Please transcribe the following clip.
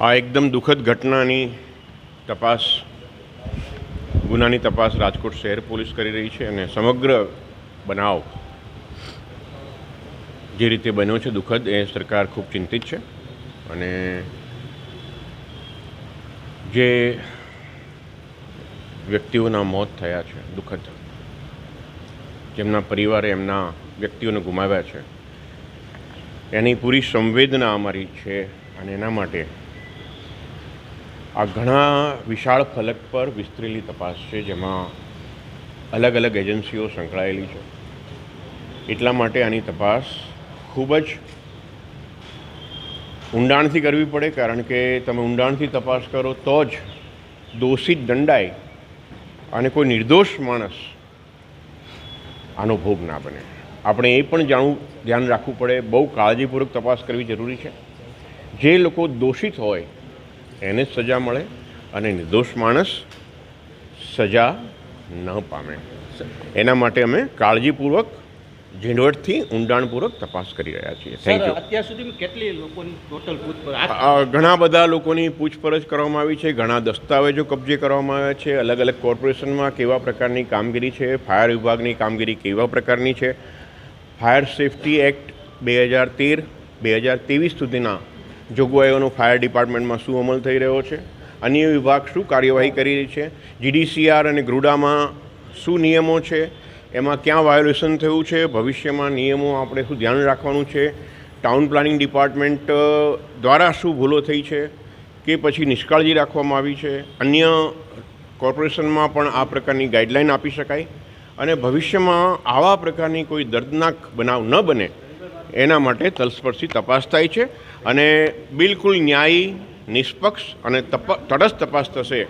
આ એકદમ દુઃખદ ઘટનાની તપાસ ગુનાની તપાસ રાજકોટ શહેર પોલીસ કરી રહી છે અને સમગ્ર બનાવ જે રીતે બન્યો છે દુઃખદ એ સરકાર ખૂબ ચિંતિત છે અને જે વ્યક્તિઓના મોત થયા છે દુઃખદ, જેમના પરિવારે એમના વ્યક્તિઓને ગુમાવ્યા છે એની પૂરી સંવેદના અમારી છે અને એના માટે આ ઘણા વિશાળ ફલક પર વિસ્તરેલી તપાસ છે જેમાં અલગ અલગ એજન્સીઓ સંકળાયેલી છે. એટલા માટે આની તપાસ ખૂબ જ ઊંડાણથી કરવી પડે, કારણ કે તમે ઊંડાણથી તપાસ કરો તો જ દોષિત દંડાય અને કોઈ નિર્દોષ માણસ આનો ભોગ ના બને. આપણે એ પણ ધ્યાન રાખવું પડે, બહુ કાળજીપૂર્વક તપાસ કરવી જરૂરી છે. જે લોકો દોષિત હોય એને જ સજા મળે અને નિર્દોષ માણસ સજા ન પામે. એના માટે અમે કાળજીપૂર્વક ઝીણવટથી ઊંડાણપૂર્વક તપાસ કરી રહ્યા છીએ. Thank you. અત્યાર સુધી કેટલી લોકોની ટોટલ પૂછપરછ? ઘણા બધા લોકોની પૂછપરછ કરવામાં આવી છે, ઘણા દસ્તાવેજો કબજે કરવામાં આવ્યા છે. અલગ અલગ કોર્પોરેશનમાં કેવા પ્રકારની કામગીરી છે, ફાયર વિભાગની કામગીરી કેવા પ્રકારની છે, ફાયર સેફ્ટી એક્ટ 2013-2023 સુધીના જોગવાઈઓનો ફાયર ડિપાર્ટમેન્ટમાં શું અમલ થઈ રહ્યો છે, અન્ય વિભાગ શું કાર્યવાહી કરી રહી છે, GDCR અને ગ્રુડામાં શું નિયમો છે, એમાં ક્યાં વાયોલેશન થયું છે, ભવિષ્યમાં નિયમો આપણે શું ધ્યાન રાખવાનું છે, ટાઉન પ્લાનિંગ ડિપાર્ટમેન્ટ દ્વારા શું ભૂલો થઈ છે કે પછી નિષ્કાળજી રાખવામાં આવી છે, અન્ય કોર્પોરેશનમાં પણ આ પ્રકારની ગાઈડલાઈન આપી શકાય અને ભવિષ્યમાં આવા પ્રકારની કોઈ દર્દનાક બનાવ ન બને એના માટે તલસ્પર્શી તપાસ થાય છે અને બિલકુલ ન્યાયી, નિષ્પક્ષ અને તટસ્થ તપાસ થશે